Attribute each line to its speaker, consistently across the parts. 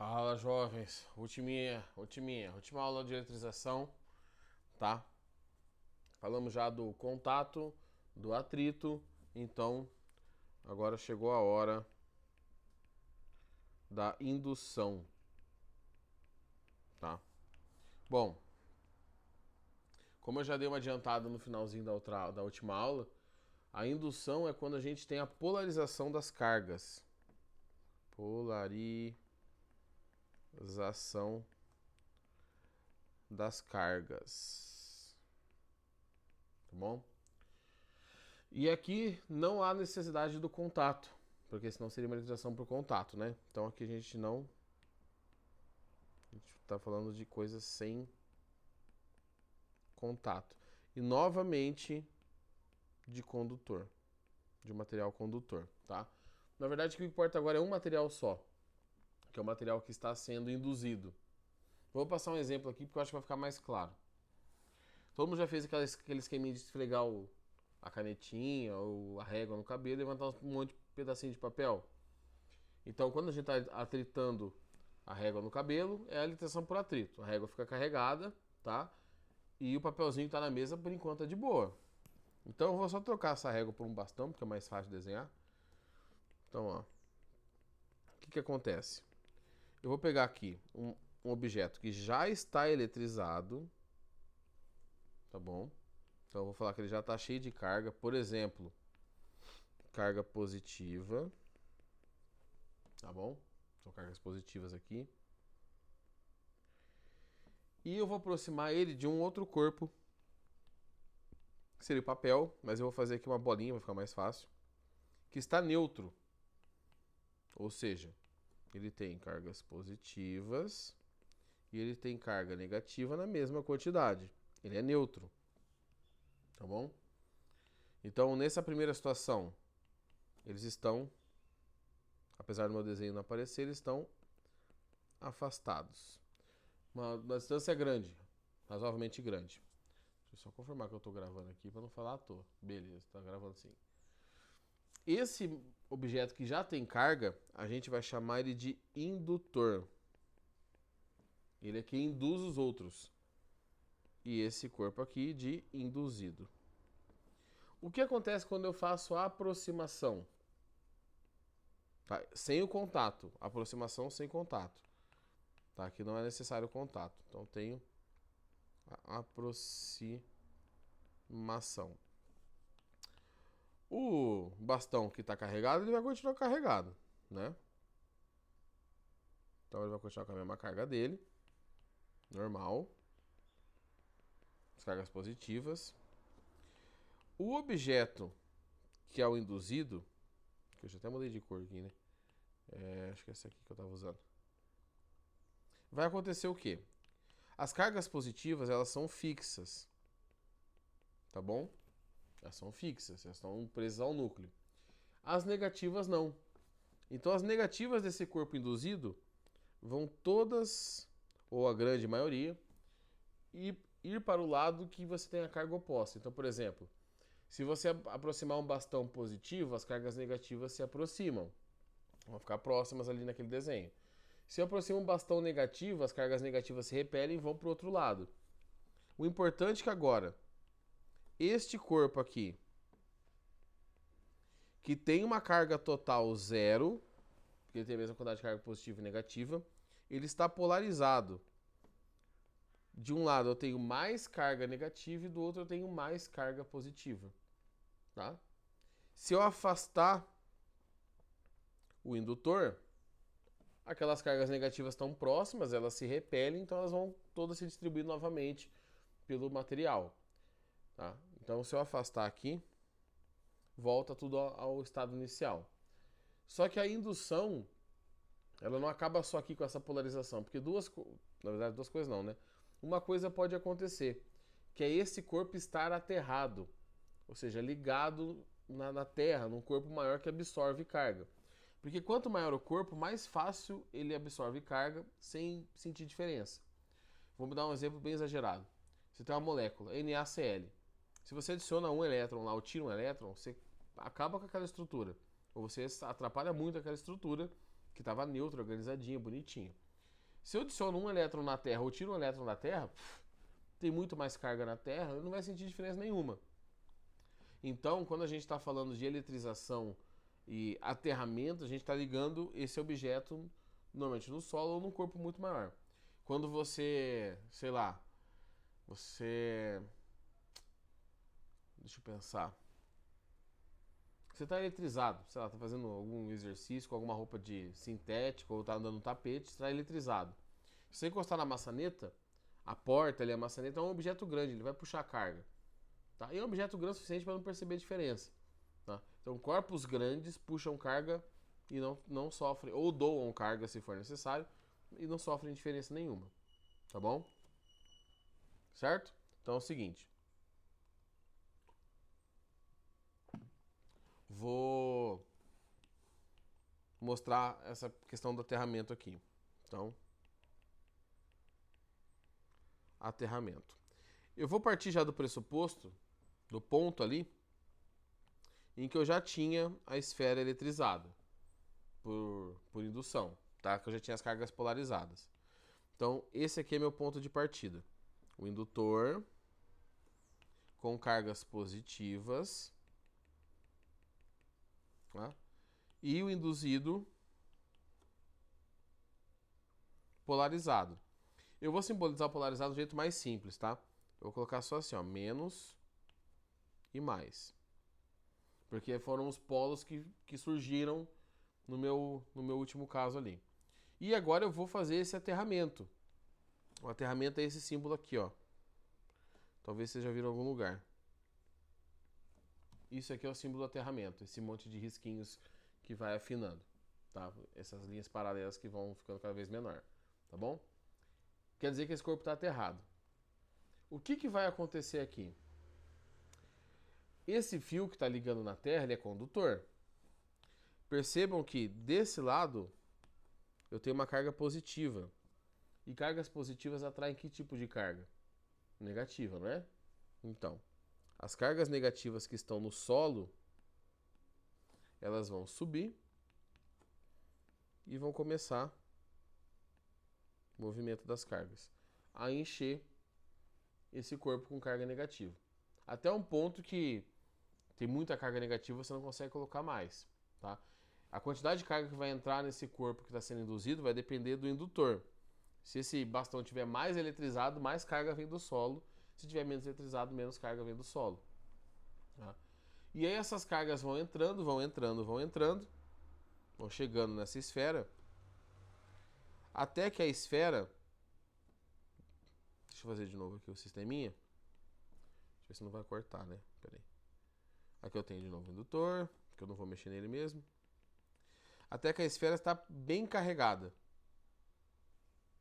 Speaker 1: Fala, jovens. Última aula de eletrização, tá? Falamos já do contato, do atrito, então agora chegou a hora da indução, tá? Bom, como eu já dei uma adiantada no finalzinho da última aula, a indução é quando a gente tem a polarização das cargas. Polarização das cargas. Tá bom? E aqui não há necessidade do contato, porque senão seria uma eletrização por contato, né? Então aqui a gente está falando de coisas sem contato. E novamente de condutor, de material condutor, tá? Na verdade o que importa agora é um material só, que é o material que está sendo induzido. Vou passar um exemplo aqui porque eu acho que vai ficar mais claro. Todo mundo já fez aquele esqueminha de esfregar a canetinha ou a régua no cabelo e levantar um monte de pedacinho de papel. Então, quando a gente está atritando a régua no cabelo, é a atritação por atrito. A régua fica carregada, tá? E o papelzinho está na mesa, por enquanto é de boa. Então, eu vou só trocar essa régua por um bastão, porque é mais fácil de desenhar. Então, ó. O que acontece? Eu vou pegar aqui um objeto que já está eletrizado, tá bom? Então, eu vou falar que ele já está cheio de carga. Por exemplo, carga positiva. Tá bom? São cargas positivas aqui. E eu vou aproximar ele de um outro corpo, que seria o papel, mas eu vou fazer aqui uma bolinha, vai ficar mais fácil, que está neutro. Ou seja, ele tem cargas positivas e ele tem carga negativa na mesma quantidade. Ele é neutro. Tá bom? Então, nessa primeira situação, eles estão, apesar do meu desenho não aparecer, eles estão afastados. Uma distância grande, razoavelmente grande. Deixa eu só confirmar que eu estou gravando aqui para não falar à toa. Beleza, tá gravando sim. Esse objeto que já tem carga, a gente vai chamar ele de indutor. Ele é quem induz os outros. E esse corpo aqui de induzido. O que acontece quando eu faço a aproximação? Tá? Sem o contato. Aproximação sem contato. Tá? Aqui não é necessário contato. Então tenho a aproximação. O bastão que está carregado, ele vai continuar carregado, né? Então ele vai continuar com a mesma carga dele, normal, as cargas positivas. O objeto que é o induzido, que eu já até mudei de cor aqui, né? Acho que é essa aqui que eu estava usando. Vai acontecer o quê? As cargas positivas, elas são fixas, tá bom? Elas são fixas, elas estão presas ao núcleo. As negativas não. Então as negativas desse corpo induzido vão todas, ou a grande maioria, ir para o lado que você tem a carga oposta. Então, por exemplo, se você aproximar um bastão positivo, as cargas negativas se aproximam. Vão ficar próximas ali naquele desenho. Se eu aproximo um bastão negativo, as cargas negativas se repelem e vão para o outro lado. O importante é que agora, este corpo aqui, que tem uma carga total zero, porque ele tem a mesma quantidade de carga positiva e negativa, ele está polarizado. De um lado eu tenho mais carga negativa e do outro eu tenho mais carga positiva. Tá? Se eu afastar o indutor, aquelas cargas negativas estão próximas, elas se repelem, então elas vão todas se distribuir novamente pelo material. Tá? Então se eu afastar aqui, volta tudo ao estado inicial. Só que a indução, ela não acaba só aqui com essa polarização, porque na verdade duas coisas não, né? Uma coisa pode acontecer, que é esse corpo estar aterrado, ou seja, ligado na terra, num corpo maior que absorve carga. Porque quanto maior o corpo, mais fácil ele absorve carga sem sentir diferença. Vamos dar um exemplo bem exagerado. Você tem uma molécula, NaCl. Se você adiciona um elétron lá ou tira um elétron, você acaba com aquela estrutura. Ou você atrapalha muito aquela estrutura que estava neutra, organizadinha, bonitinha. Se eu adiciono um elétron na Terra ou tiro um elétron da Terra, tem muito mais carga na Terra, não vai sentir diferença nenhuma. Então, quando a gente está falando de eletrização e aterramento, a gente está ligando esse objeto normalmente no solo ou num corpo muito maior. Quando você, sei lá, deixa eu pensar. Você está eletrizado, sei lá, está fazendo algum exercício com alguma roupa de sintético ou está andando no tapete, está eletrizado. Se você encostar na maçaneta, a porta ali, a maçaneta é um objeto grande, ele vai puxar carga. Tá? E é um objeto grande o suficiente para não perceber a diferença. Tá? Então, corpos grandes puxam carga e não sofrem, ou doam carga se for necessário, e não sofrem diferença nenhuma. Tá bom? Certo? Então é o seguinte. Vou mostrar essa questão do aterramento aqui. Então, aterramento. Eu vou partir já do pressuposto, do ponto ali, em que eu já tinha a esfera eletrizada por indução, tá? Que eu já tinha as cargas polarizadas. Então, esse aqui é meu ponto de partida. O indutor com cargas positivas, tá? E o induzido polarizado. Eu vou simbolizar o polarizado do jeito mais simples, tá? Eu vou colocar só assim, ó, menos e mais. Porque foram os polos que surgiram no meu último caso ali. E agora eu vou fazer esse aterramento. O aterramento é esse símbolo aqui, ó. Talvez vocês já viram em algum lugar. Isso aqui é o símbolo do aterramento, esse monte de risquinhos que vai afinando, tá? Essas linhas paralelas que vão ficando cada vez menor, tá bom? Quer dizer que esse corpo está aterrado. O que vai acontecer aqui? Esse fio que está ligando na Terra, ele é condutor. Percebam que desse lado eu tenho uma carga positiva. E cargas positivas atraem que tipo de carga? Negativa, não é? Então, as cargas negativas que estão no solo, elas vão subir e vão começar o movimento das cargas a encher esse corpo com carga negativa. Até um ponto que tem muita carga negativa, você não consegue colocar mais, tá? A quantidade de carga que vai entrar nesse corpo que está sendo induzido vai depender do indutor. Se esse bastão estiver mais eletrizado, mais carga vem do solo. Se estiver menos eletrizado, menos carga vem do solo. Tá? E aí essas cargas vão entrando, vão chegando nessa esfera, até que a esfera... Deixa eu fazer de novo aqui o sisteminha. Deixa eu ver se não vai cortar, né? Pera aí. Aqui eu tenho de novo o indutor, que eu não vou mexer nele mesmo. Até que a esfera está bem carregada.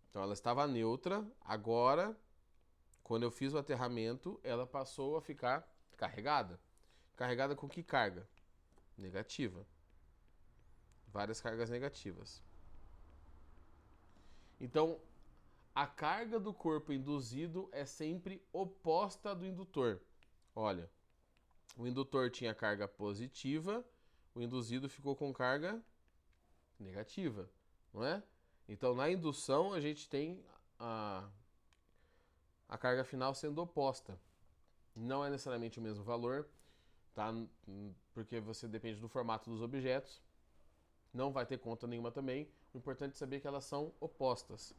Speaker 1: Então ela estava neutra, agora, quando eu fiz o aterramento, ela passou a ficar carregada. Carregada com que carga? Negativa. Várias cargas negativas. Então, a carga do corpo induzido é sempre oposta do indutor. Olha, o indutor tinha carga positiva, o induzido ficou com carga negativa, não é? Então, na indução, a gente tem a carga final sendo oposta. Não é necessariamente o mesmo valor, tá? Porque você depende do formato dos objetos. Não vai ter conta nenhuma também. O importante é saber que elas são opostas.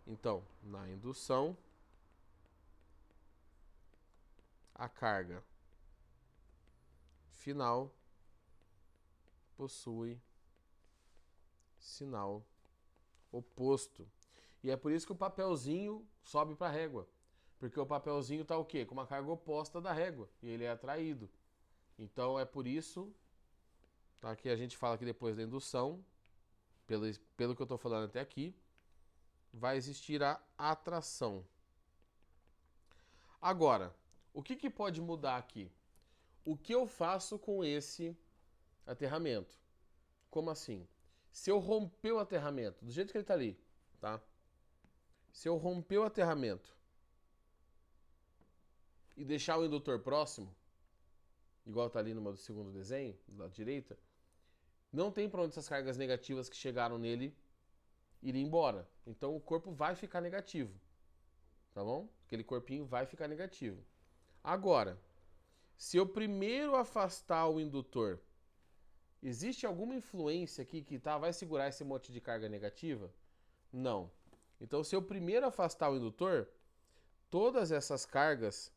Speaker 1: Então, na indução, a carga final possui sinal oposto. E é por isso que o papelzinho sobe para a régua. Porque o papelzinho está o quê? Com uma carga oposta da régua. E ele é atraído. Então é por isso, tá, que a gente fala que depois da indução, pelo que eu estou falando até aqui, vai existir a atração. Agora, o que pode mudar aqui? O que eu faço com esse aterramento? Como assim? Se eu romper o aterramento, do jeito que ele está ali, tá? Se eu romper o aterramento e deixar o indutor próximo, igual está ali no segundo desenho, da direita, não tem para onde essas cargas negativas que chegaram nele ir embora. Então o corpo vai ficar negativo. Tá bom? Aquele corpinho vai ficar negativo. Agora, se eu primeiro afastar o indutor, existe alguma influência aqui que vai segurar esse monte de carga negativa? Não. Então, se eu primeiro afastar o indutor, todas essas cargas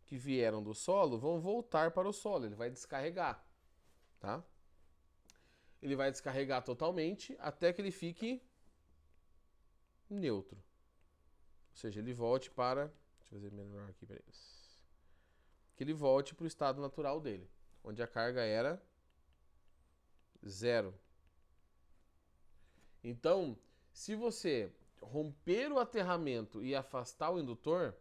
Speaker 1: que vieram do solo vão voltar para o solo. Ele vai descarregar, tá? Ele vai descarregar totalmente até que ele fique neutro. Ou seja, ele volte para... Deixa eu fazer menor aqui para eles. Que ele volte para o estado natural dele, onde a carga era 0. Então, se você romper o aterramento e afastar o indutor,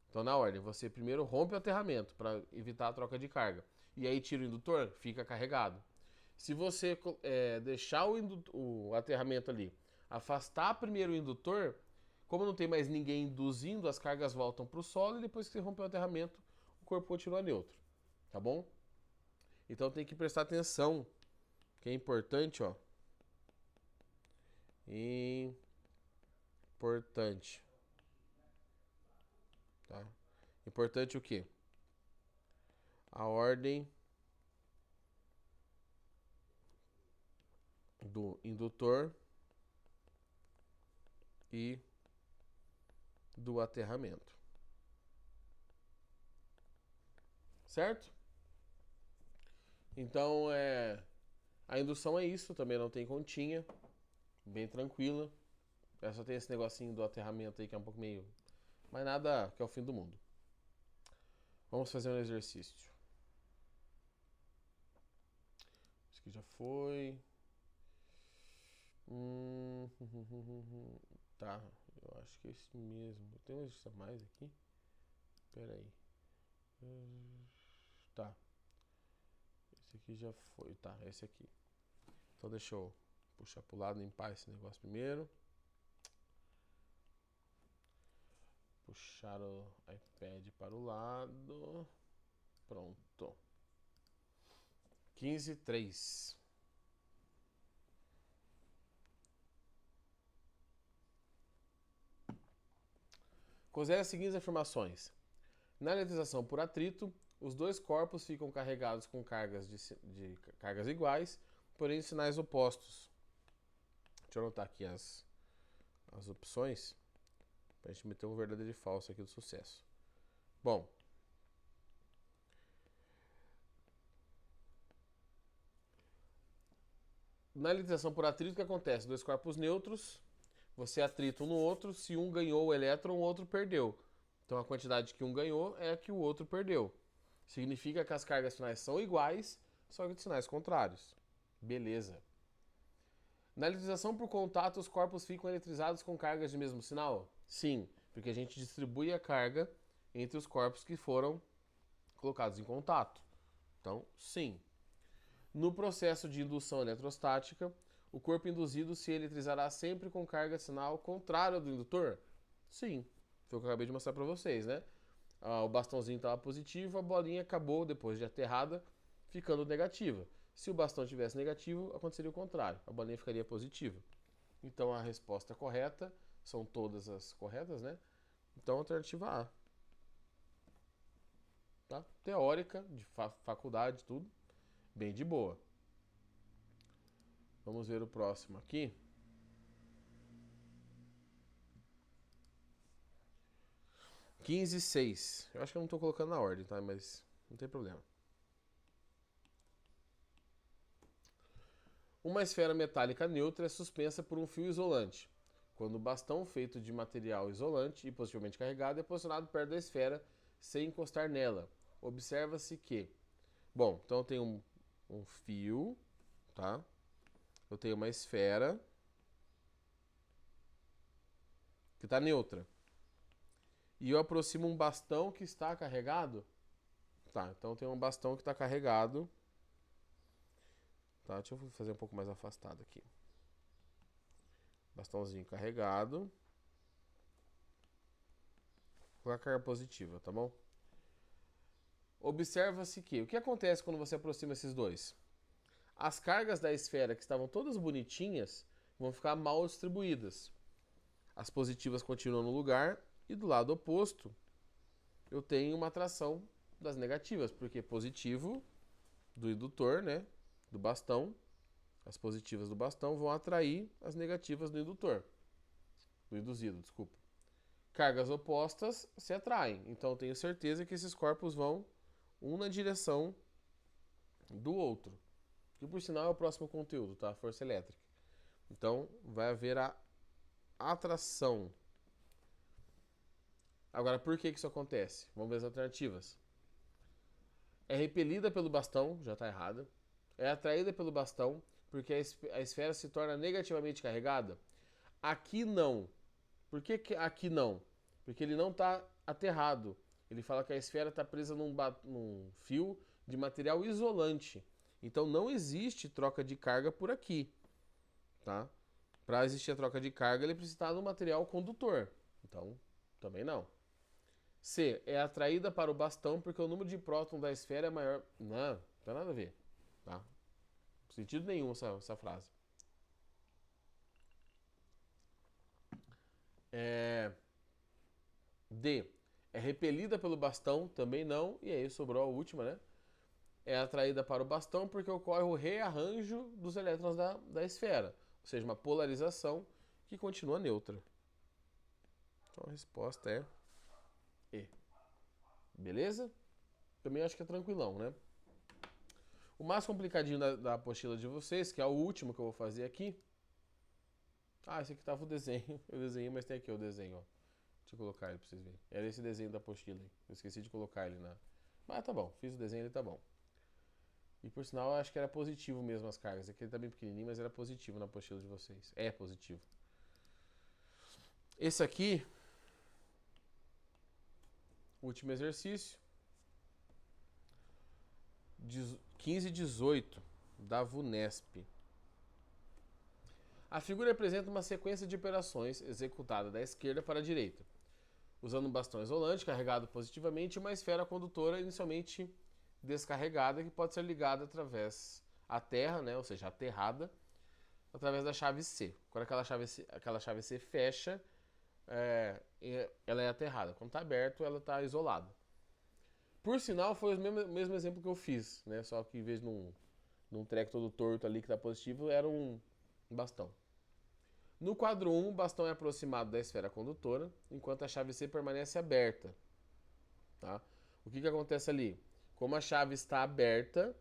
Speaker 1: então na ordem, você primeiro rompe o aterramento para evitar a troca de carga. E aí tira o indutor, fica carregado. Se você deixar o aterramento ali, afastar primeiro o indutor, como não tem mais ninguém induzindo, as cargas voltam para o solo e depois que você romper o aterramento, o corpo continua neutro. Tá bom? Então tem que prestar atenção, que é importante, ó. Importante. Tá? Importante o quê? A ordem do indutor e do aterramento. Certo? Então, a indução é isso, também não tem continha, bem tranquila. Só tem esse negocinho do aterramento aí que é um pouco meio... Mas nada que é o fim do mundo. Vamos fazer um exercício. Isso aqui já foi. Tá, eu acho que é esse mesmo. Tem um exercício a mais aqui? Pera aí. Tá. Esse aqui já foi. Tá, esse aqui. Então deixa eu puxar pro lado, limpar esse negócio primeiro. Puxar o iPad para o lado. Pronto. 15:03. Considere as seguintes afirmações. Na eletrização por atrito, os dois corpos ficam carregados com cargas de cargas iguais, porém sinais opostos. Deixa eu anotar aqui as opções para a gente meter um verdadeiro e falso aqui do sucesso. Bom, na eletrização por atrito, o que acontece? Dois corpos neutros, você atrita um no outro, se um ganhou o elétron, o outro perdeu. Então a quantidade que um ganhou é a que o outro perdeu. Significa que as cargas finais são iguais, só que de sinais contrários. Beleza. Na eletrização por contato, os corpos ficam eletrizados com cargas de mesmo sinal? Sim, porque a gente distribui a carga entre os corpos que foram colocados em contato. Então, sim. No processo de indução eletrostática, o corpo induzido se eletrizará sempre com carga de sinal contrária ao do indutor? Sim, foi o que eu acabei de mostrar para vocês, né? O bastãozinho estava positivo, a bolinha acabou, depois de aterrada, ficando negativa. Se o bastão tivesse negativo, aconteceria o contrário, a bolinha ficaria positiva. Então a resposta correta, são todas as corretas, né? Então alternativa A. Tá? Teórica, de faculdade, tudo, bem de boa. Vamos ver o próximo aqui. (15:06). Eu acho que eu não estou colocando na ordem, tá? Mas não tem problema. Uma esfera metálica neutra é suspensa por um fio isolante, quando o bastão feito de material isolante e positivamente carregado é posicionado perto da esfera sem encostar nela. Observa-se que... Bom, então eu tenho um fio, tá? Eu tenho uma esfera que está neutra. E eu aproximo um bastão que está carregado. Tá, então tem um bastão que está carregado. Tá, deixa eu fazer um pouco mais afastado aqui. Bastãozinho carregado. Com a carga positiva, tá bom? Observa-se que... O que acontece quando você aproxima esses dois? As cargas da esfera que estavam todas bonitinhas, vão ficar mal distribuídas. As positivas continuam no lugar e do lado oposto eu tenho uma atração das negativas, porque positivo do indutor, né, do bastão, as positivas do bastão vão atrair as negativas do indutor, do induzido, desculpa. Cargas opostas se atraem, então eu tenho certeza que esses corpos vão um na direção do outro, que por sinal é o próximo conteúdo, tá? Força elétrica. Então vai haver a atração. Agora, por que isso acontece? Vamos ver as alternativas. É repelida pelo bastão, já está errada. É atraída pelo bastão, porque a esfera se torna negativamente carregada. Aqui não. Por que aqui não? Porque ele não está aterrado. Ele fala que a esfera está presa num fio de material isolante. Então não existe troca de carga por aqui. Tá? Para existir a troca de carga, ele precisa estar no material condutor. Então, também não. C. É atraída para o bastão porque o número de prótons da esfera é maior. Não tem nada a ver. Tá? Não sentido nenhum essa frase. D. É repelida pelo bastão, também não. E aí sobrou a última, né? É atraída para o bastão porque ocorre o rearranjo dos elétrons da esfera. Ou seja, uma polarização que continua neutra. Então a resposta é E. Beleza? Também acho que é tranquilão, né? O mais complicadinho da apostila de vocês, que é o último que eu vou fazer aqui. Ah, esse aqui tava o desenho. Eu desenhei, mas tem aqui o desenho, ó. Deixa eu colocar ele pra vocês verem. Era esse desenho da apostila aí. Eu esqueci de colocar ele na... Mas tá bom, fiz o desenho, ele tá bom. E por sinal, eu acho que era positivo mesmo as cargas. Aqui ele tá bem pequenininho, mas era positivo na apostila de vocês. É positivo. Esse aqui, último exercício. 15 e 18 da VUNESP. A figura apresenta uma sequência de operações executada da esquerda para a direita, usando um bastão isolante carregado positivamente e uma esfera condutora inicialmente descarregada que pode ser ligada através à terra, né, ou seja, aterrada, através da chave C. Quando aquela chave C fecha, ela é aterrada. Quando está aberto, ela está isolada. Por sinal, foi o mesmo exemplo que eu fiz, né? Só que em vez de num treco todo torto ali que está positivo, era um bastão. No quadro 1, o bastão é aproximado da esfera condutora, enquanto a chave C permanece aberta. Tá? O que acontece ali? Como a chave está aberta,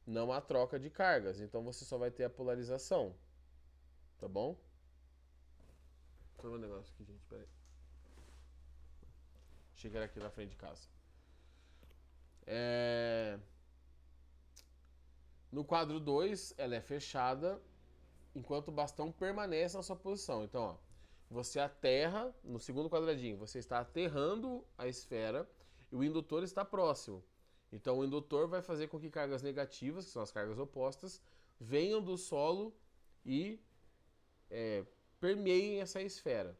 Speaker 1: não há troca de cargas, então você só vai ter a polarização. Tá bom? Deixa eu ver um negócio aqui, gente, peraí. Achei que era aqui na frente de casa. No quadro 2, ela é fechada, enquanto o bastão permanece na sua posição. Então, ó, você aterra, no segundo quadradinho, você está aterrando a esfera e o indutor está próximo. Então, o indutor vai fazer com que cargas negativas, que são as cargas opostas, venham do solo e permeiem essa esfera.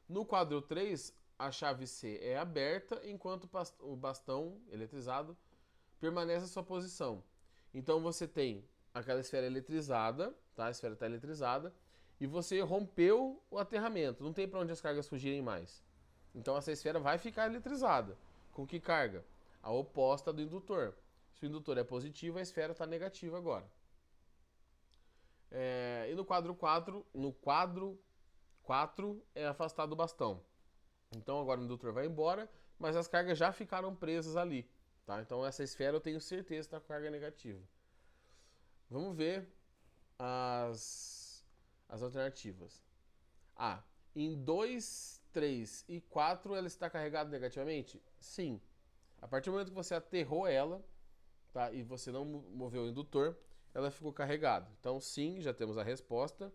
Speaker 1: No quadro 3, a chave C é aberta, enquanto o bastão eletrizado permanece na sua posição. Então, você tem aquela esfera eletrizada, tá? A esfera está eletrizada, e você rompeu o aterramento. Não tem para onde as cargas fugirem mais. Então, essa esfera vai ficar eletrizada. Com que carga? A oposta do indutor. Se o indutor é positivo, a esfera está negativa agora. E no quadro 4, é afastado o bastão. Então, agora o indutor vai embora, mas as cargas já ficaram presas ali. Tá? Então, essa esfera eu tenho certeza que está com carga negativa. Vamos ver as alternativas. A. Em 2, 3 e 4 ela está carregada negativamente? Sim. A partir do momento que você aterrou ela, tá, e você não moveu o indutor, ela ficou carregada. Então, sim, já temos a resposta,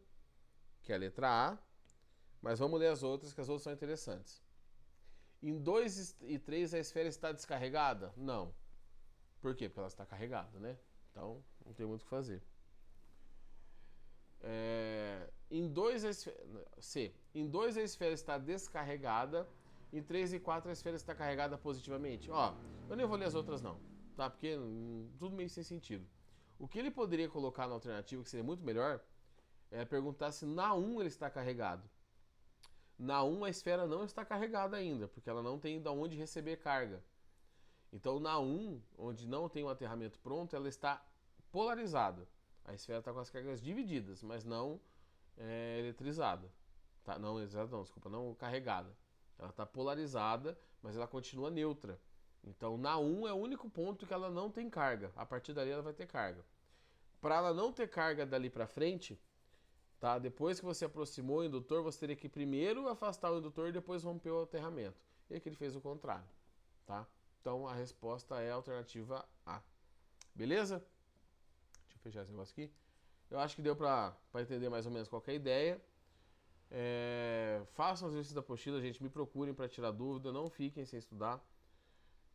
Speaker 1: que é a letra A. Mas vamos ler as outras, que as outras são interessantes. Em 2 e 3 a esfera está descarregada? Não. Por quê? Porque ela está carregada, né? Então, não tem muito o que fazer. Em 2 a esfera... C. Em 2 a esfera está descarregada. Em 3 e 4 a esfera está carregada positivamente. Ó, eu nem vou ler as outras não, tá? Porque tudo meio sem sentido. O que ele poderia colocar na alternativa, que seria muito melhor, é perguntar se na 1 ele está carregado. Na 1 a esfera não está carregada ainda, porque ela não tem de onde receber carga. Então na 1, onde não tem o aterramento pronto, ela está polarizada. A esfera está com as cargas divididas, mas não eletrizada. Tá? Não eletrizada não, desculpa, não carregada. Ela está polarizada, mas ela continua neutra. Então na 1 é o único ponto que ela não tem carga. A partir dali ela vai ter carga. Para ela não ter carga dali para frente, tá? Depois que você aproximou o indutor, você teria que primeiro afastar o indutor e depois romper o aterramento. E aqui ele fez o contrário, tá? Então a resposta é a alternativa A. Beleza? Deixa eu fechar esse negócio aqui. Eu acho que deu para entender mais ou menos qual é a ideia. Façam os exercícios da apostila, gente, me procurem para tirar dúvida, não fiquem sem estudar.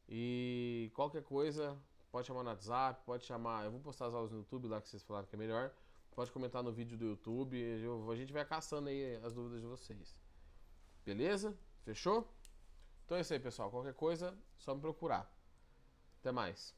Speaker 1: E qualquer coisa, pode chamar no WhatsApp, pode chamar. Eu vou postar as aulas no YouTube lá que vocês falaram que é melhor. Pode comentar no vídeo do YouTube. A gente vai caçando aí as dúvidas de vocês. Beleza? Fechou? Então é isso aí, pessoal. Qualquer coisa, só me procurar. Até mais.